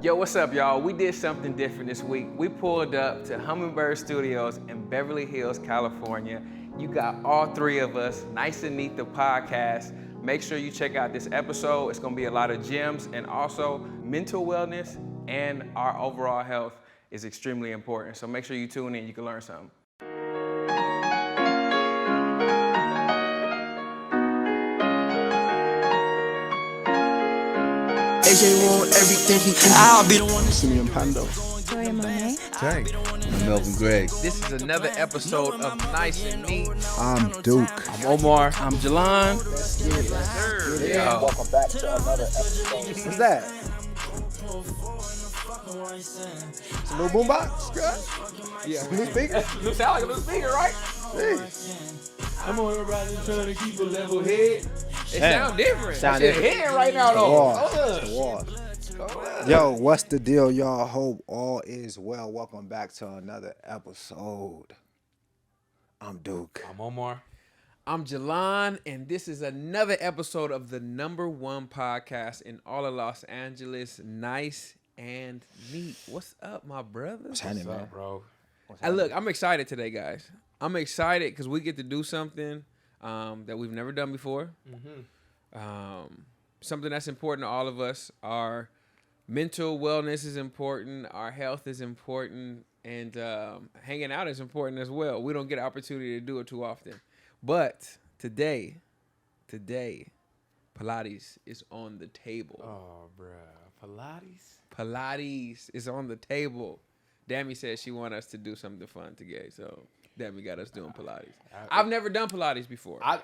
Yo, what's up, y'all? We did something different this week. We pulled up to HummingBird Studios in Beverly Hills, California. You got all three of us, nice and neat, the podcast. Make sure you check out this episode. It's gonna be a lot of gems, and also mental wellness and our overall health is extremely important. So make sure you tune in, you can learn something. AJ want everything he can. I'll be the one to Simeon Pando. Victoria Monet. Dang. I'm Melvin Gregg. This is another episode of Nice and Neat. I'm Duke. I'm Omar. I'm Jalon. Yeah. Welcome back to another episode. What's that? It's a little boombox, girl. Yeah. New speaker. You sound like a little speaker, right? Jeez. I'm on everybody trying to keep a level head. It sound different. Sound It's different. hitting right now, though. Yo, what's the deal, y'all? Hope all is well. Welcome back to another episode. I'm Duke. I'm Omar. I'm Jalon, and this is another episode of the #1 podcast in all of Los Angeles, Nice and Neat. What's up, my brother? What's happening, What's man? up, bro? Hey, look, I'm excited today, guys. I'm excited because we get to do something that we've never done before. Something that's important to all of us. Our mental wellness is important. Our health is important. And hanging out is important as well. We don't get an opportunity to do it too often. But today, Pilates is on the table. Oh, bruh. Pilates? Pilates is on the table. Dammy said she want us to do something fun today, so Dammy got us doing Pilates. I've never done Pilates before. I've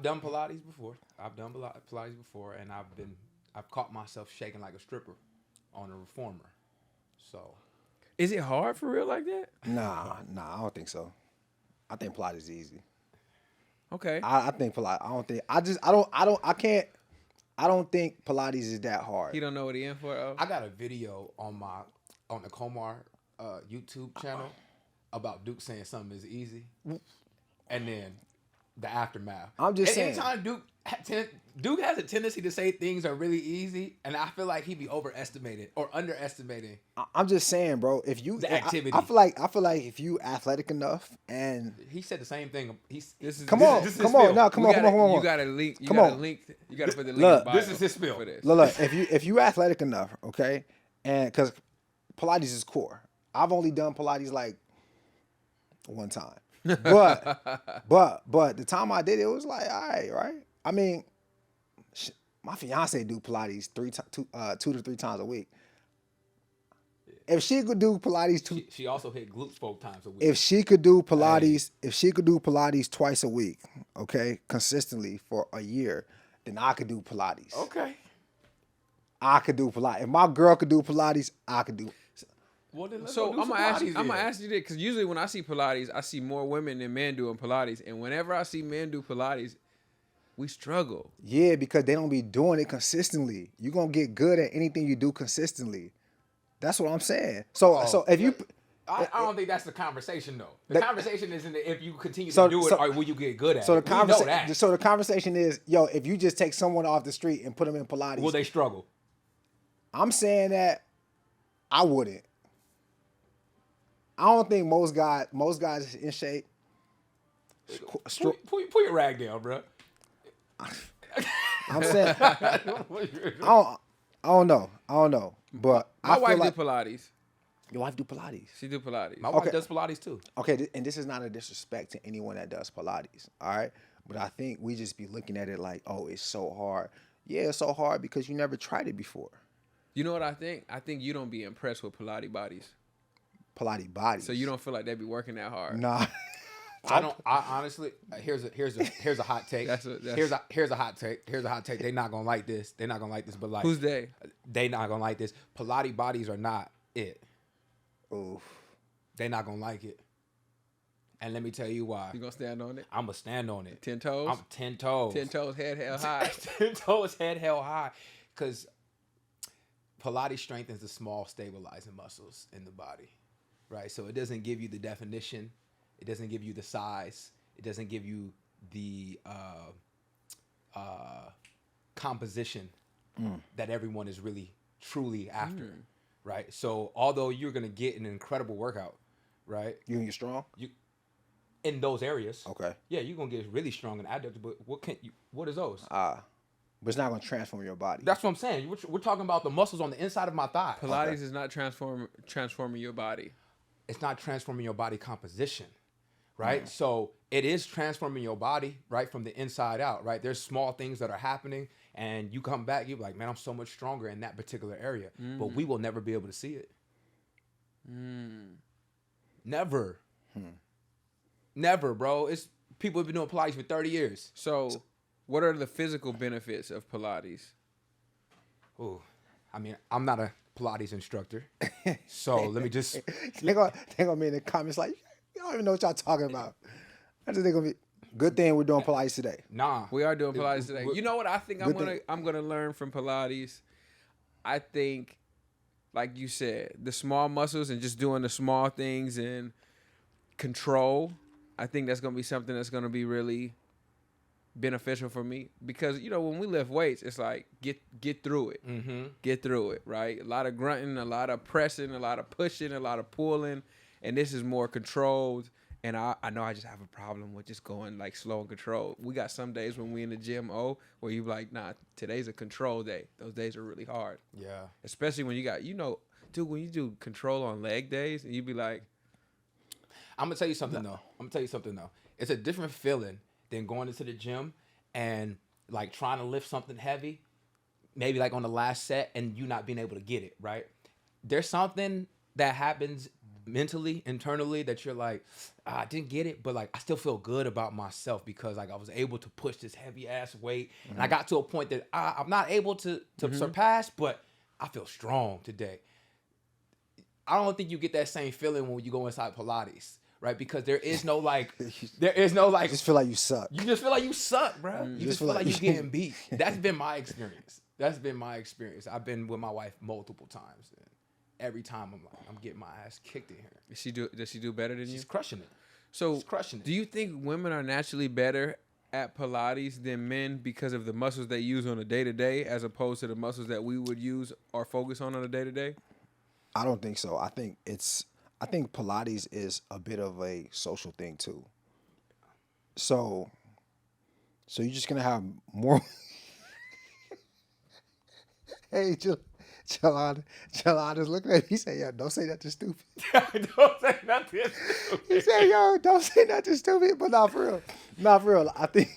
done Pilates before. I've done Pilates before, and I've caught myself shaking like a stripper on a reformer. So, Is it hard for real like that? Nah, I don't think so. I think Pilates is easy. Okay. I think Pilates. I don't think Pilates is that hard. He don't know what he in for. Oh. I got a video on the Komar YouTube channel about Duke saying something is easy, and then the aftermath. I'm just saying. Anytime Duke has a tendency to say things are really easy, and I feel like he be overestimated or underestimating. I'm just saying, bro. If you The activity. I feel like if you athletic enough and He said the same thing. come on. You gotta link. You Come gotta on. link. You gotta put the link. Look, in the bio this is his spiel. for this. look, if you athletic enough, okay, and because Pilates is core. I've only done Pilates like one time, but the time I did it was like all right. I mean, my fiance do Pilates 2 to 3 times a week. If she could do Pilates She also hit glutes 4 times a week. if she could do Pilates twice a week, okay, consistently for a year, then I could do Pilates. Okay. I could do Pilates. If my girl could do Pilates, I could do. Well, then let's So go do I'm some gonna ask you. Pilates I'm gonna then. ask you this because usually when I see Pilates, I see more women than men doing Pilates, and whenever I see men do Pilates, we struggle. Yeah, because they don't be doing it consistently. You're gonna get good at anything you do consistently. That's what I'm saying. So if you I don't think that's the conversation though. The That- conversation isn't if you continue So- to do it so- or will you get good at so the it. We know conversation that. so the conversation is, yo, if you just take someone off the street and put them in Pilates, Will they struggle? I'm saying that I wouldn't. I don't think most guys is in shape. Pull your rag down, bro. I'm saying I don't know. But My I wife feel like do Pilates. your wife do Pilates. She do Pilates. My wife Okay. does Pilates too. Okay, and this is not a disrespect to anyone that does Pilates, all right? But I think we just be looking at it like, oh, it's so hard. Yeah, it's so hard because you never tried it before. You know what I think? I think you don't be impressed with Pilates bodies, Pilates bodies. so you don't feel like they be working that hard. Nah. I honestly here's a hot take. Here's a hot take. They're not gonna like this. But like, Who's they? They not gonna like this. Pilates bodies are not it. Oof. They not gonna like it. And let me tell you why. You gonna stand on it? I'm gonna stand on it. 10 toes. I'm 10 toes. 10 toes, head held high. 10 toes, head held high. Because Pilates strengthens the small stabilizing muscles in the body, right? So it doesn't give you the definition. It doesn't give you the size. It doesn't give you the composition that everyone is really truly after. right? So although you're gonna get an incredible workout, right? You gonna get strong? You in those areas, Okay. yeah, you're gonna get really strong and adductor. But what is those? But it's not gonna transform your body. That's what I'm saying. We're talking about the muscles on the inside of my thigh. Pilates is not transforming your body. It's not transforming your body composition, right? So it is transforming your body, right, from the inside out, right? There's small things that are happening, and you come back, you're like, man, I'm so much stronger in that particular area. But we will never be able to see it. Never. Never, bro. It's people have been doing Pilates for 30 years. So what are the physical benefits of Pilates? Ooh, I mean, I'm not a Pilates instructor, so let me just. They gonna be in the comments like, you don't even know what y'all talking about. I just think gonna be good thing we're doing Pilates today. Nah, We are doing Pilates today. You know what I think Good I'm gonna learn from Pilates? I think, like you said, the small muscles and just doing the small things and control. I think that's gonna be something that's gonna be really beneficial for me, because when we lift weights, it's like get through it, get through it, right? A lot of grunting, a lot of pressing, a lot of pushing, a lot of pulling, and this is more controlled. And I know I just have a problem with just going like slow and controlled. We got some days when we in the gym, where you like, nah, today's a control day. Those days are really hard. yeah. Especially when you got, dude, when you do control on leg days, and you be like, I'm gonna tell you something though. It's a different feeling than going into the gym and like trying to lift something heavy, maybe like on the last set, and you not being able to get it right. There's something that happens mentally, internally, that you're like, I didn't get it, but like I still feel good about myself because like I was able to push this heavy ass weight, and I got to a point that I'm not able to surpass, but I feel strong today. I don't think you get that same feeling when you go inside Pilates, right? Because there is no like, You just feel like you suck. you just feel like you suck, bro. You just feel like you're getting beat. That's been my experience. I've been with my wife multiple times, and every time I'm like, I'm getting my ass kicked in here. does she do better than you? She's crushing it. So She's crushing it. do you think women are naturally better at Pilates than men because of the muscles they use on a day-to-day as opposed to the muscles that we would use or focus on a day-to-day? I don't think so. I think Pilates is a bit of a social thing too. So you're just gonna have more. Hey, Jelana's looking at me. He said, "Yo, don't say nothing stupid." Don't say nothing. He said, "Yo, don't say nothing stupid." But not for real. I think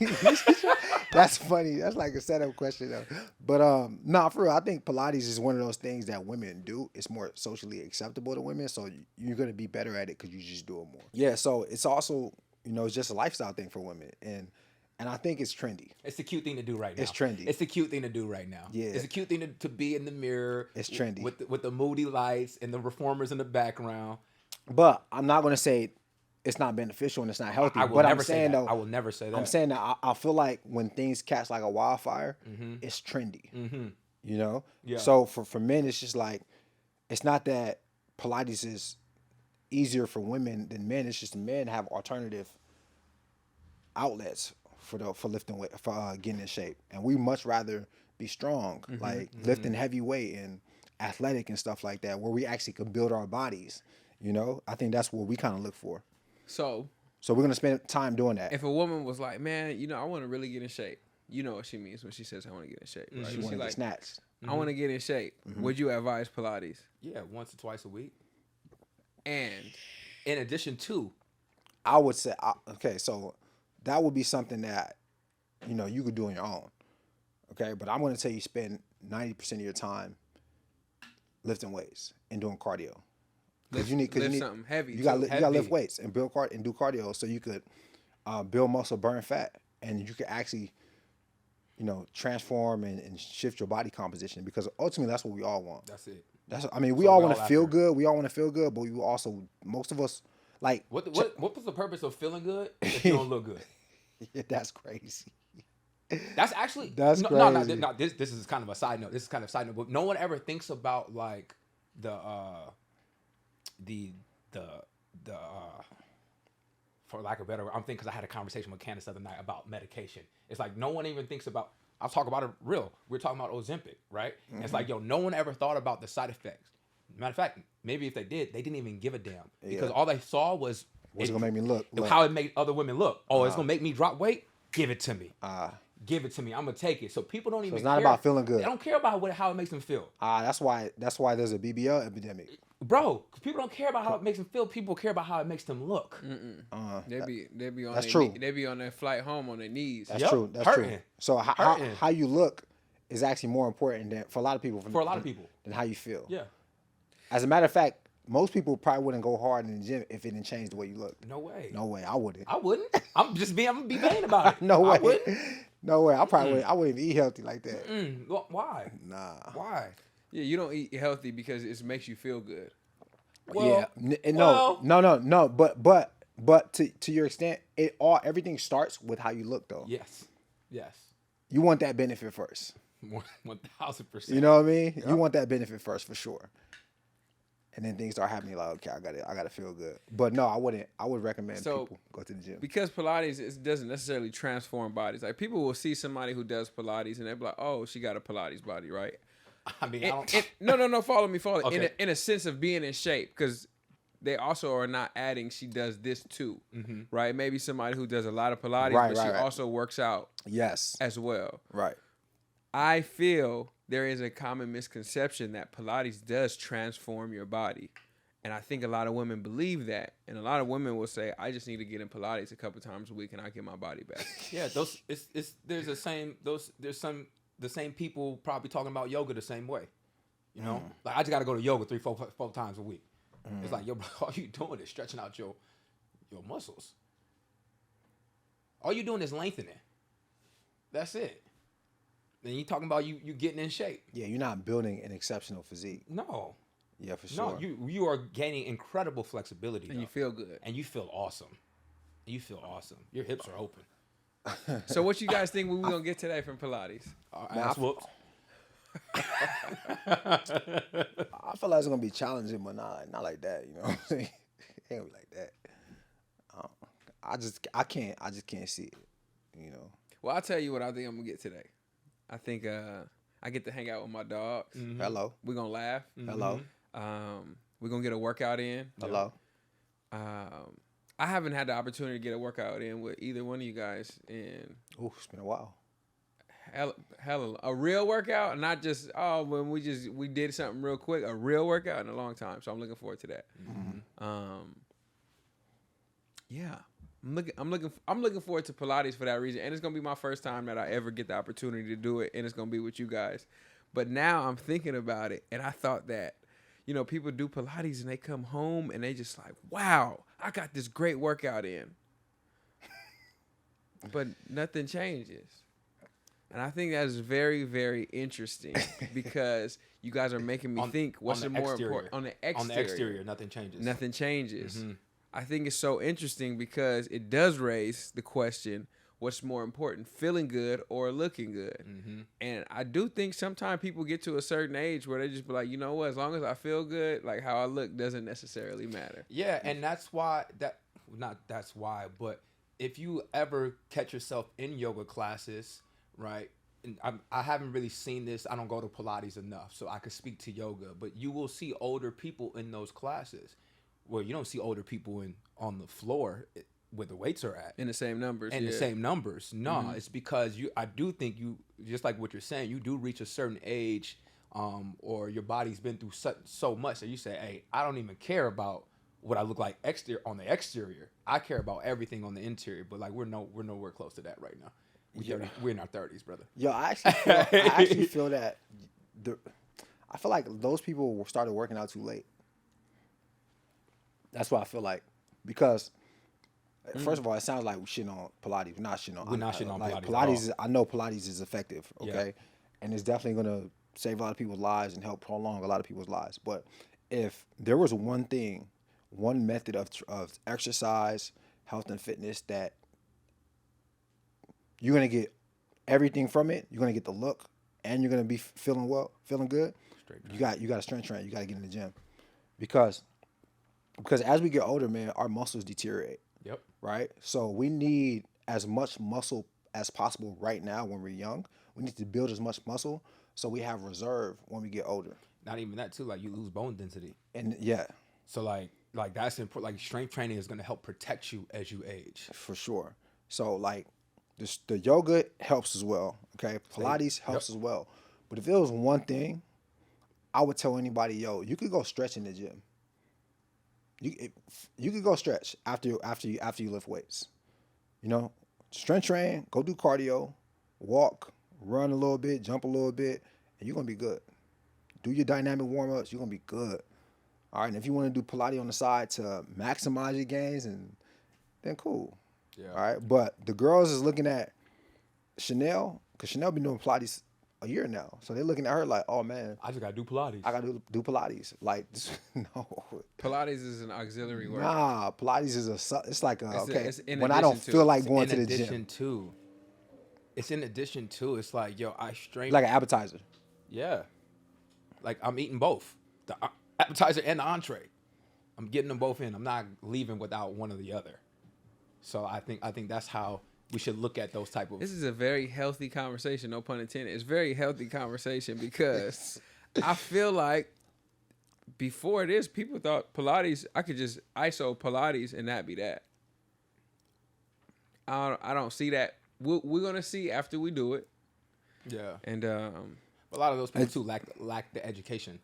that's funny. That's like a setup question though. But not for real. I think Pilates is one of those things that women do. It's more socially acceptable to women, so you're gonna be better at it because you just do it more. Yeah. So it's also it's just a lifestyle thing for women, and I think it's trendy. It's the cute thing to do right now. It's trendy. It's the cute thing to do right now. Yeah. It's a cute thing to be in the mirror. It's trendy. With the moody lights and the reformers in the background. But I'm not gonna say it's not beneficial and it's not healthy. I will but never I'm say saying that. though, I will never say that. I'm saying that I feel like when things catch like a wildfire, it's trendy. Yeah. So for men, it's just like, it's not that Pilates is easier for women than men. It's just men have alternative outlets for lifting weight, for getting in shape, and we much rather be strong, like lifting heavy weight and athletic and stuff like that, where we actually can build our bodies. I think that's what we kind of look for. So we're gonna spend time doing that. if a woman was like, man, I want to really get in shape, you know what she means when she says I want to get in shape, right? She She's want to like, get snatched. I want to get in shape. Would you advise Pilates? Yeah, once or twice a week. And In addition to, I would say, okay, so that would be something that you could do on your own. Okay, but I'm gonna tell you spend 90% of your time lifting weights and doing cardio. Because you need something heavy. You got to Heavy. lift weights and do cardio so you could build muscle, burn fat, and you could actually transform and shift your body composition. Because ultimately, that's what we all want. that's it. We all want to feel good. We all want to feel good, but we also, most of us, like, What was the purpose of feeling good if you don't look good? yeah, that's crazy. That's actually That's no, crazy. no. This is kind of a side note. But no one ever thinks about like the for lack of a better word, I'm thinking because I had a conversation with Candace the other night about medication. It's like no one even thinks about. I'll talk about it real. We're talking about Ozempic, right? And it's like, no one ever thought about the side effects. Matter of fact, maybe if they did, they didn't even give a damn because all they saw was What's it gonna make me look? how it made other women look. Oh, it's gonna make me drop weight. Give it to me. Give it to me. I'm gonna take it. So people don't even. it's not care. about feeling good. They don't care about how it makes them feel. That's why there's a BBL epidemic. Bro, people don't care about how it makes them feel. People care about how it makes them look. They be on That's their true. They be on their flight home on their knees. That's Yep. true. That's Hurting. true. So how you look is actually more important than for a lot of people. Than how you feel. Yeah. As a matter of fact, most people probably wouldn't go hard in the gym if it didn't change the way you look. No way. No way. I wouldn't. I wouldn't. I'm gonna be vain about it. No way. I wouldn't. No way. I probably wouldn't. I wouldn't even eat healthy like that. Why? Nah. Why? Yeah, you don't eat healthy because it makes you feel good. Well, No. But to your extent, everything starts with how you look though. Yes. You want that benefit first. 1,000%. You know what I mean? Yep. You want that benefit first for sure. And then things start happening like, okay, I gotta feel good. But no, I wouldn't. I would recommend people go to the gym. Because Pilates doesn't necessarily transform bodies. Like people will see somebody who does Pilates and they're like, oh, she got a Pilates body, right? I mean, no, follow me. Okay. In a sense of being in shape, because they also are not adding she does this too, right? Maybe somebody who does a lot of Pilates, but she also works out as well. Right. I feel there is a common misconception that Pilates does transform your body. And I think a lot of women believe that. And a lot of women will say, I just need to get in Pilates a couple times a week and I get my body back. Yeah, there's the same people probably talking about yoga the same way. You know? Like I just gotta go to yoga 3-4 times a week. It's like, yo, bro, all you doing is stretching out your muscles. All you doing is lengthening. That's it. Then you talking about you getting in shape. Yeah, you're not building an exceptional physique. No. Yeah, for sure. No, you are gaining incredible flexibility. And you feel good. And you feel awesome. Your hips are open. So what you guys think we're going to get today from Pilates? Ass whoops. I feel like it's gonna be challenging, but not like that. You know what I'm saying? It ain't gonna be like that. I just can't see it. You know. Well, I'll tell you what I think I'm going to get today. I think I get to hang out with my dogs. Hello. We're going to laugh. Hello. We're going to get a workout in. Hello. I haven't had the opportunity to get a workout in with either one of you guys in It's been a while. hell a real workout, not just when we did something real quick. A real workout in a long time, so I'm looking forward to that. Yeah, I'm looking forward to Pilates for that reason, and it's gonna be my first time that I ever get the opportunity to do it, and it's gonna be with you guys. But now I'm thinking about it, and I thought that, you know, people do Pilates and they come home and they just like, wow, I got this great workout in, but nothing changes. And I think that is very, very interesting because you guys are making me think what's more important on the exterior. On the exterior, nothing changes. Nothing changes. I think it's so interesting because it does raise the question, what's more important, feeling good or looking good? And I do think sometimes people get to a certain age where they just be like, you know what, as long as I feel good, like how I look doesn't necessarily matter. Yeah, and that's why but if you ever catch yourself in yoga classes, right? And I haven't really seen this. I don't go to Pilates enough, so I could speak to yoga. But you will see older people in those classes, where you don't see older people on the floor where the weights are at In the same numbers. the same numbers. No, it's because I do think you, just like what you're saying, you do reach a certain age, or your body's been through so much that you say, hey, I don't even care about what I look like on the exterior. I care about everything on the interior. But like we're nowhere close to that right now. We're in our 30s, brother. Yo, I actually feel that I feel like those people started working out too late. That's what I feel like, because first of all, it sounds like we're shitting on Pilates. We're not shitting on. We're not shitting on Pilates. Pilates, I know Pilates is effective, okay, Yeah. and it's definitely gonna save a lot of people's lives and help prolong a lot of people's lives. But if there was one method of exercise, health, and fitness that you're gonna get everything from it, you're gonna get the look, and you're gonna be feeling good. You got a strength trainer. You got to get in the gym, because as we get older, man, our muscles deteriorate. Yep. Right. So we need as much muscle as possible right now when we're young. We need to build as much muscle so we have reserve when we get older. Not even that too. Like you lose bone density. And yeah, So like that's important. Like strength training is gonna help protect you as you age. for sure. So like the yoga helps as well. Okay, Pilates helps as well. But if it was one thing, I would tell anybody, yo, you could go stretch in the gym. You could go stretch after you lift weights. You know, strength train, go do cardio, walk, run a little bit, jump a little bit, and you're gonna be good. Do your dynamic warm-ups, you're gonna be good. All right, and if you want to do Pilates on the side to maximize your gains, and then cool. Yeah. All right, but the girls is looking at Chanel, because Chanel been doing Pilates a year now, so they're looking at her like, oh man, I just gotta do Pilates. I gotta do Pilates. Like, no. Pilates is an auxiliary work. Nah, Pilates is it's like it's in when I don't addition to. feel like It's going in to the addition gym. to. It's in addition to. It's like, yo, I strength. Like an appetizer. Yeah. Like I'm eating both, the appetizer and the entree. I'm getting them both in. I'm not leaving without one or the other. So I think that's how we should look at those type of. This is a very healthy conversation, no pun intended. It's a very healthy conversation because I feel like before this, people thought Pilates, I could just ISO Pilates and that be that. I don't see that. We're going to see after we do it. Yeah. And A lot of those people too lack the education.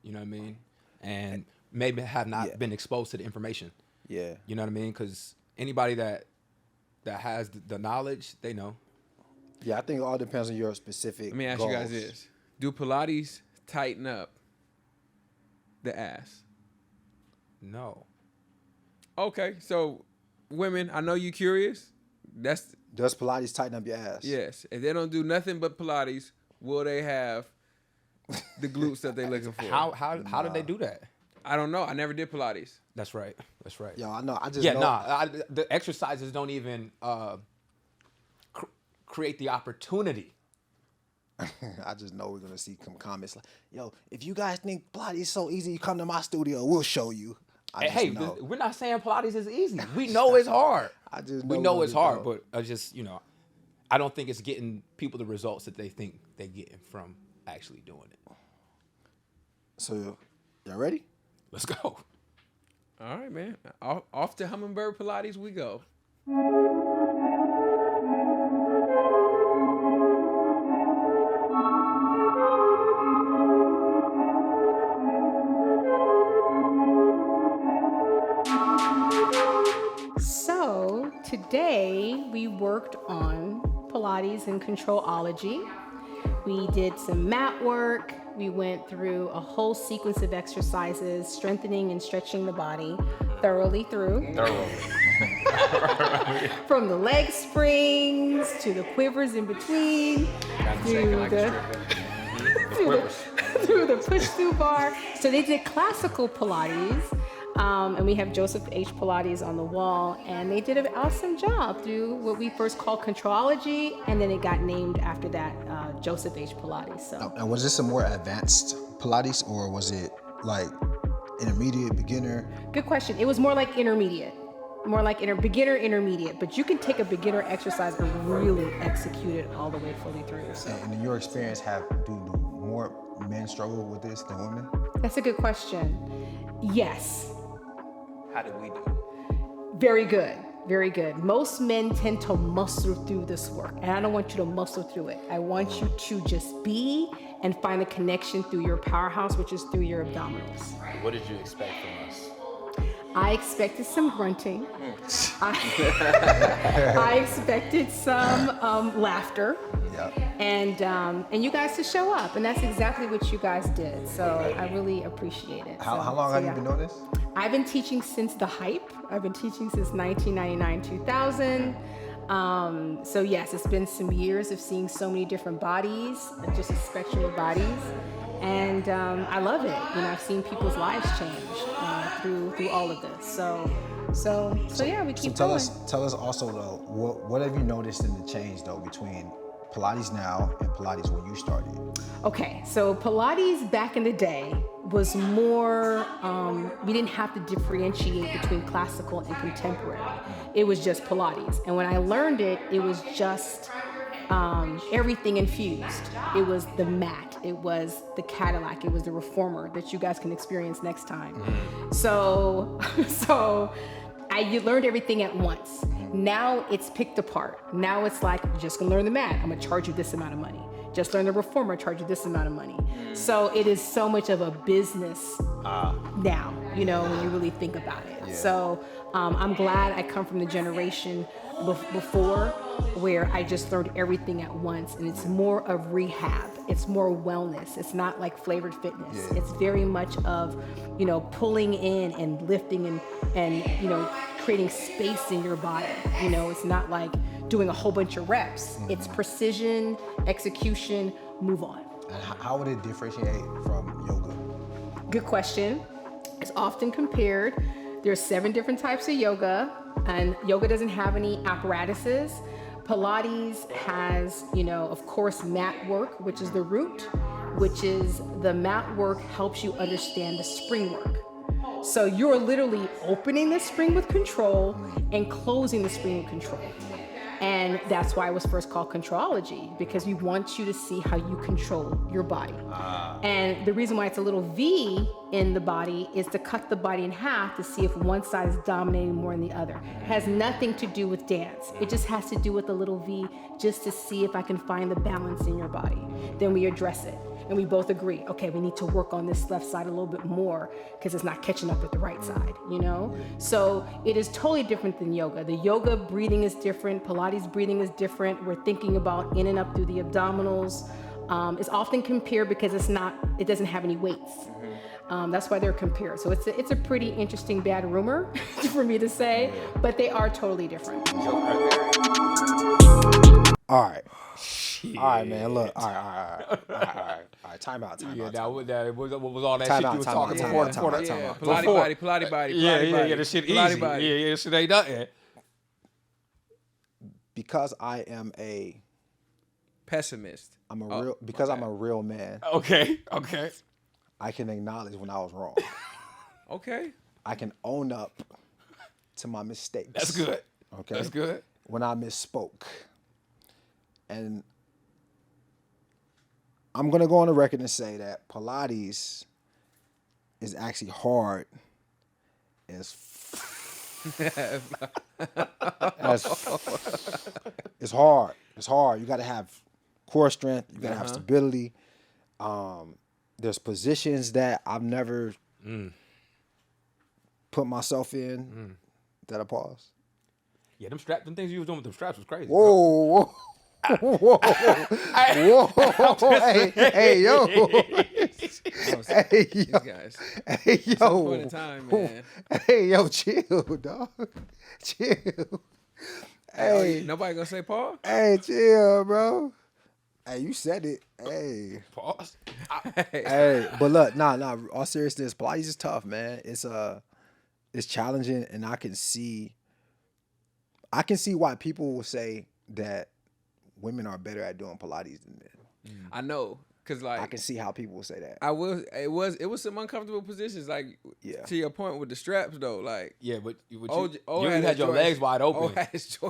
You know what I mean? And maybe have not been exposed to the information. Yeah. You know what I mean? Because anybody that has the knowledge, they know. Yeah, I think it all depends on your specific let me ask goals. you guys this. Do Pilates tighten up the ass? No. Okay, so women, I know you curious. Does Pilates tighten up your ass? Yes. If they don't do nothing but Pilates, will they have the glutes that they're looking for? How did they do that? I don't know. I never did Pilates. That's right. That's right. Yo, I know. I just Yeah, know. the exercises don't even create the opportunity. I just know we're gonna see some comments like, "Yo, if you guys think Pilates is so easy, you come to my studio. We'll show you." Hey, know. we're not saying Pilates is easy. We know it's hard. I just we know know it's it, hard, though. but I just I don't think it's getting people the results that they think they're getting from actually doing it. So, y'all ready? Let's go. All right, man. Off to HummingBird Pilates we go. So today we worked on Pilates and Controlology. We did some mat work. We went through a whole sequence of exercises, strengthening and stretching the body thoroughly through. From the leg springs to the quivers in between, through the push-through bar. So they did classical Pilates. And we have Joseph H. Pilates on the wall, and they did an awesome job through what we first called Controlology, and then it got named after that, Joseph H. Pilates. So. And was this a more advanced Pilates, or was it like intermediate, beginner? Good question. It was more like intermediate, beginner, intermediate. But you can take a beginner exercise and really execute it all the way fully through. So. And in your experience, do more men struggle with this than women? That's a good question. Yes. How did we do? Very good. Very good. Most men tend to muscle through this work, and I don't want you to muscle through it. I want you to just be and find a connection through your powerhouse, which is through your abdominals. What did you expect from us? I expected some grunting. I expected some laughter. Yep. And you guys to show up, and that's exactly what you guys did. So I really appreciate it. How long have you been doing this? I've been teaching since the hype. I've been teaching since 1999, 2000. So yes, it's been some years of seeing so many different bodies, just a spectrum of bodies, and I love it. I've seen people's lives change through all of this. So yeah, we keep tell going. Tell us also though, what have you noticed in the change though between Pilates now and Pilates when you started? Okay, so Pilates back in the day was more, we didn't have to differentiate between classical and contemporary. It was just Pilates. And when I learned it, it was just everything infused. It was the mat, it was the Cadillac, it was the reformer that you guys can experience next time. So you learned everything at once. Now it's picked apart. Now it's like, you're just gonna learn the mat, I'm gonna charge you this amount of money. Just learn the reformer, charge you this amount of money. So it is so much of a business now, when you really think about it. Yeah. So I'm glad I come from the generation before where I just learned everything at once, and it's more of rehab. It's more wellness. It's not like flavored fitness. Yeah. It's very much of, pulling in and lifting and creating space in your body. It's not like doing a whole bunch of reps. It's precision, execution, move on. And how would it differentiate from yoga? Good question. It's often compared. There's 7 different types of yoga, and yoga doesn't have any apparatuses. Pilates has, of course, mat work, which is the root, which is the mat work helps you understand the spring work. So you're literally opening the spring with control and closing the spring with control. And that's why it was first called Controlology, because we want you to see how you control your body. And the reason why it's a little V in the body is to cut the body in half to see if one side is dominating more than the other. It has nothing to do with dance. It just has to do with the little V, just to see if I can find the balance in your body. Then we address it. And we both agree, okay, we need to work on this left side a little bit more because it's not catching up with the right side, So it is totally different than yoga. The yoga breathing is different. Pilates breathing is different. We're thinking about in and up through the abdominals. It's often compared because it doesn't have any weights. That's why they're compared. So it's a pretty interesting bad rumor for me to say, but they are totally different. All right. All right, man. Look. All right. Time out. Yeah, that was all that Time shit out, you was time talking out, before. time out. Pilates body. Yeah, this shit easy. Yeah, this shit ain't nothing. Because I am a pessimist. I'm a real man. Okay. I can acknowledge when I was wrong. Okay. I can own up to my mistakes. That's good. Okay. That's good. When I misspoke. And I'm going to go on the record and say that Pilates is actually hard it's hard. It's hard. You got to have core strength. You got to have stability. There's positions that I've never put myself in that I pause. Yeah, them things you was doing with them straps was crazy. Whoa. Whoa. Hey, yo. These guys. Hey, yo. At some point in time, man. Hey, yo, chill, dog. Chill. Hey. Nobody gonna say Paul? Hey, chill, bro. Hey, you said it. Hey. Pause. Hey, but look, nah. All seriousness, Pilates is tough, man. It's challenging, and I can see why people will say that women are better at doing Pilates than men. I know, cause like I can see how people will say that. It was some uncomfortable positions, like to your point with the straps though, like but you had your legs wide open.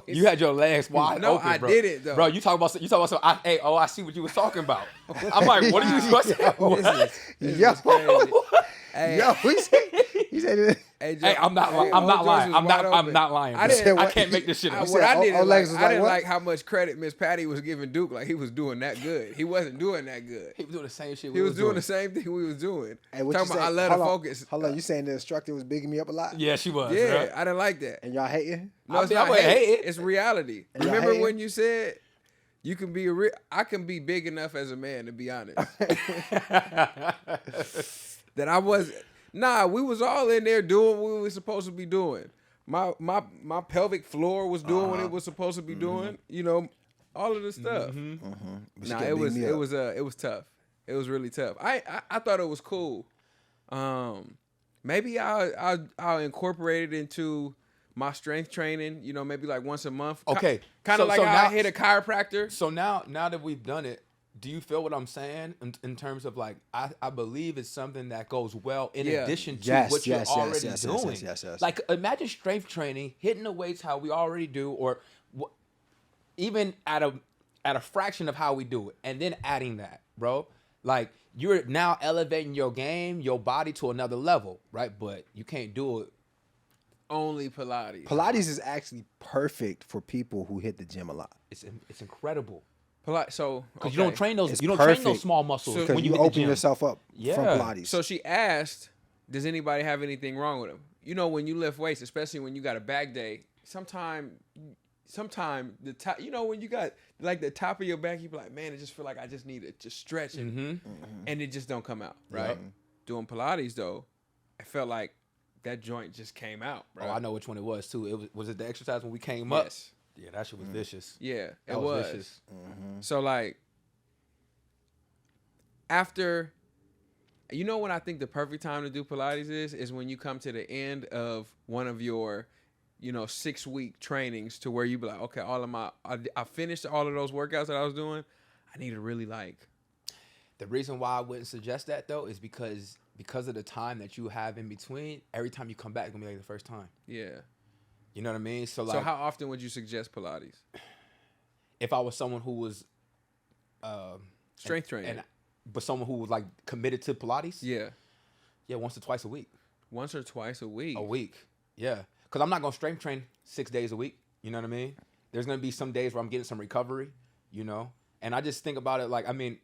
You had your legs wide no, open. I bro. didn't though. Bro, you talk about some. I see what you was talking about. I'm like, what are you supposed to say? Yo, he said it. Hey, I'm not lying. I'm not lying. I can't make this shit up. What I didn't like how much credit Miss Patty was giving Duke. Like he was doing that good. He wasn't doing that good. He was doing the same shit. He was doing the same thing we was doing. Hey, what talking you about, I let her focus. Hold on, you saying the instructor was bigging me up a lot? Yeah, she was. Yeah, right? I didn't like that. And y'all hating? No, it's not hate. It's reality. Remember when you said you can be I can be big enough as a man to be honest. That I was. Nah, we was all in there doing what we were supposed to be doing. My pelvic floor was doing what it was supposed to be doing. You know, all of the stuff. Nah, it was tough. It was really tough. I thought it was cool. Maybe I'll incorporate it into my strength training. You know, maybe like once a month. Okay, kind of like how I hit a chiropractor. So now that we've done it. Do you feel what I'm saying in terms of like I believe it's something that goes well in addition to what you're already doing? Yes. Like imagine strength training, hitting the weights how we already do, or even at at a fraction of how we do it, and then adding that, bro. Like, you're now elevating your game, your body to another level, right? But you can't do it. Only Pilates. Pilates is actually perfect for people who hit the gym a lot. It's incredible. So Because you don't train those. It's You don't train those perfect. small muscles Because when you you hit the open gym. yourself up Yeah. from Pilates. So she asked, does anybody have anything wrong with them? You know, when you lift weights, especially when you got a back day, sometime the top, you know, when you got like the top of your back, you be like, man, I just feel like I just need to just stretch and it just don't come out, right? Yep. Doing Pilates though, I felt like that joint just came out, bro. Oh, I know which one it was too. Was it the exercise when we came up? Yes. Yeah, that shit was vicious. Yeah, That it was. vicious. So like after, you know, when I think the perfect time to do Pilates is when you come to the end of one of your, you know, 6-week trainings to where you be like, okay, I finished all of those workouts that I was doing. I need to really like. The reason why I wouldn't suggest that though is because of the time that you have in between. Every time you come back, it's gonna be like the first time. Yeah. You know what I mean? So like, So how often would you suggest Pilates? if I was someone who was Strength training. but someone who was like committed to Pilates, Yeah. once or twice a week. Once or twice a week. Yeah. Because I'm not gonna strength train 6 days a week. You know what I mean? There's gonna be some days where I'm getting some recovery. You know, and I just think about it like, I mean,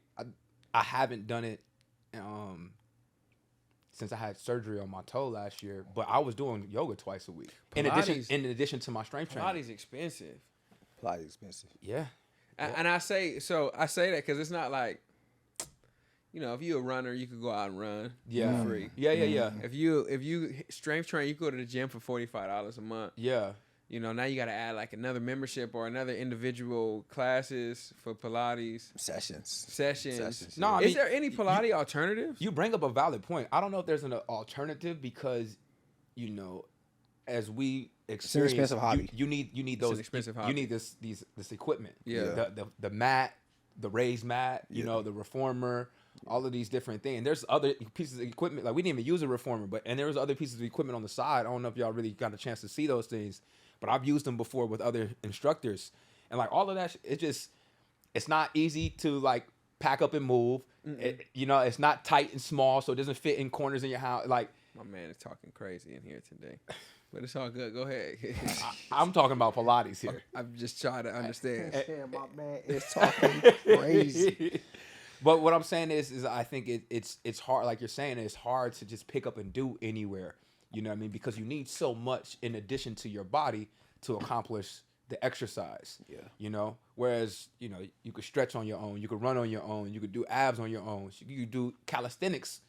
I haven't done it since I had surgery on my toe last year, but I was doing yoga twice a week. In addition to my strength training. Pilates expensive. Pilates expensive. Yeah. And I say that because it's not like, you know, if you're a runner, you could go out and run for free. Yeah. If you strength train, you go to the gym for $45 a month. Yeah. You know, now you got to add like another membership or another individual classes for Pilates sessions. No, I is mean, there any Pilates alternatives? You bring up a valid point. I don't know if there's an alternative because, you know, as we experience, expensive hobby. You need those. It's an expensive hobby. You need this equipment. Yeah. The mat, the raised mat. You know, the reformer. All of these different things. And there's other pieces of equipment. Like, we didn't even use a reformer, and there was other pieces of equipment on the side. I don't know if y'all really got a chance to see those things, but I've used them before with other instructors. And like all of that, it's not easy to like pack up and move. You know, it's not tight and small, so it doesn't fit in corners in your house. Like, My man is talking crazy in here today, but it's all good. Go ahead. I'm talking about Pilates here. I'm just trying to understand. My man is talking crazy. But what I'm saying is I think it's hard. Like you're saying, it's hard to just pick up and do anywhere. You know what I mean? Because you need so much in addition to your body to accomplish the exercise. Yeah. You know? Whereas, you know, you could stretch on your own, you could run on your own, you could do abs on your own, you could do calisthenics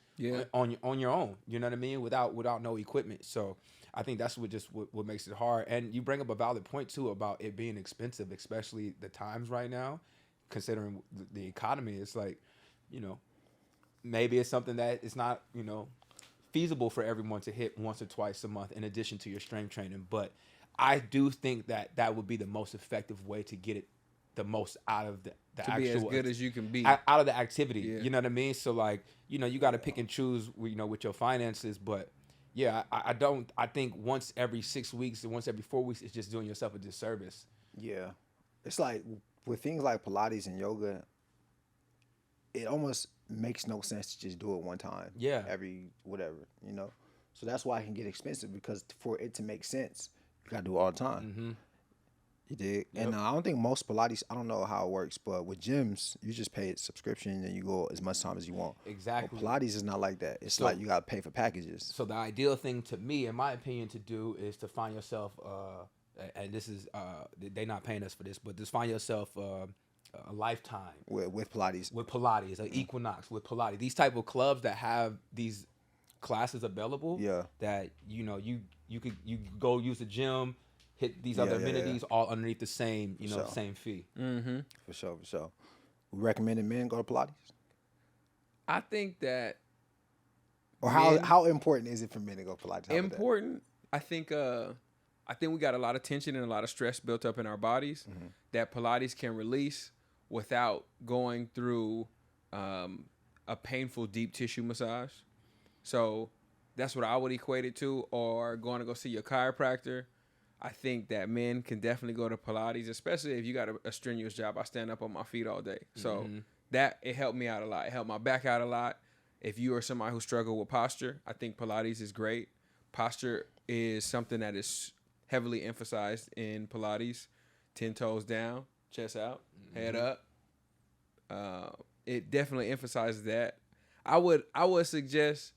on your own. You know what I mean? Without no equipment. So I think that's what makes it hard. And you bring up a valid point too about it being expensive, especially the times right now, considering the economy. It's like, you know, maybe it's something that it's not, you know, feasible for everyone to hit once or twice a month in addition to your strength training. But I do think that would be the most effective way to get it the most out of the To actual, be as good as you can be. out of the activity. Yeah. You know what I mean? So like, you know, you got to pick and choose, you know, with your finances. But yeah, I think once every 6 weeks and once every 4 weeks, it's just doing yourself a disservice. Yeah. It's like with things like Pilates and yoga, it almost makes no sense to just do it one time. Yeah. Every whatever, you know? So that's why it can get expensive, because for it to make sense, you got to do it all the time. Mm-hmm. You dig? Yep. And I don't think most Pilates, I don't know how it works, but with gyms, you just pay a subscription and you go as much time as you want. Exactly. But Pilates is not like that. It's So- like you got to pay for packages. So the ideal thing to me, in my opinion, to do is to find yourself, and this is, they're not paying us for this, but just find yourself a lifetime With Pilates. with Pilates, an Equinox with Pilates. These type of clubs that have these classes available. Yeah. That, you know, you could go use the gym, hit these other Yeah, yeah, amenities all underneath the same, you know, Sure. same fee. Mm-hmm. For sure, for sure. We recommended men go to Pilates? I think that Or Men- how important is it for men to go Pilates? How about that? important. I think we got a lot of tension and a lot of stress built up in our bodies that Pilates can release without going through a painful deep tissue massage. So that's what I would equate it to, or going to go see your chiropractor. I think that men can definitely go to Pilates, especially if you got a strenuous job. I stand up on my feet all day. So that, it helped me out a lot. It helped my back out a lot. If you are somebody who struggle with posture, I think Pilates is great. Posture is something that is heavily emphasized in Pilates. 10 toes down, chest out, head up. It definitely emphasizes that. I would suggest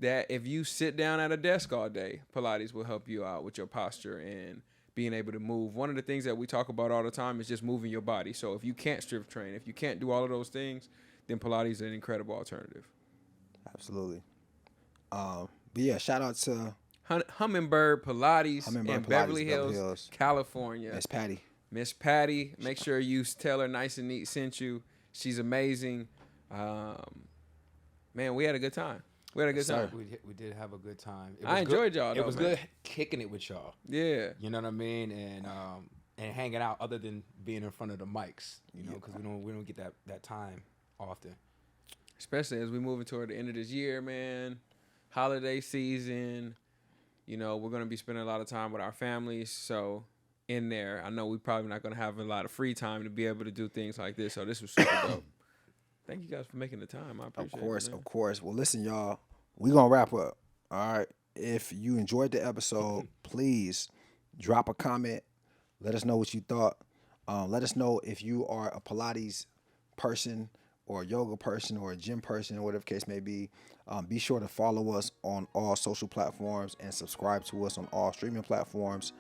that if you sit down at a desk all day, Pilates will help you out with your posture and being able to move. One of the things that we talk about all the time is just moving your body. So if you can't strength train, if you can't do all of those things, then Pilates is an incredible alternative. Absolutely. But yeah, shout out to HummingBird Pilates in Pilates, Beverly Hills, California. Miss Patty. Miss Patty, make sure you tell her Nice and Neat sent you. She's amazing. Man, we had a good time. We had a good time. We did have a good time. I enjoyed y'all, though, It was man. good kicking it with y'all. Yeah. You know what I mean? And hanging out other than being in front of the mics, you know, because we don't get that time often. Especially as we move toward the end of this year, man. Holiday season. You know, we're going to be spending a lot of time with our families. So in there, I know we're probably not going to have a lot of free time to be able to do things like this. So this was super dope. Thank you guys for making the time. I appreciate it. Of course. Well, listen, y'all, we're going to wrap up. All right. If you enjoyed the episode, please drop a comment. Let us know what you thought. Let us know if you are a Pilates person or a yoga person or a gym person or whatever the case may be. Be sure to follow us on all social platforms and subscribe to us on all streaming platforms.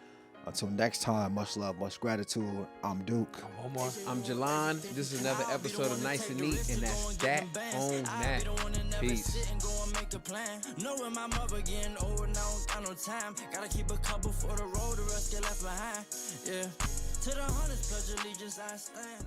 Until next time, much love, much gratitude. I'm Duke. I'm Omar. I'm Jalan. This is another episode of Nice and Neat, and that's that on that. Peace. Knowing my mother getting old and I don't got no time. Gotta keep a couple for the road, the rest get left behind. Yeah. To the hundreds, pledge allegiance, I stand.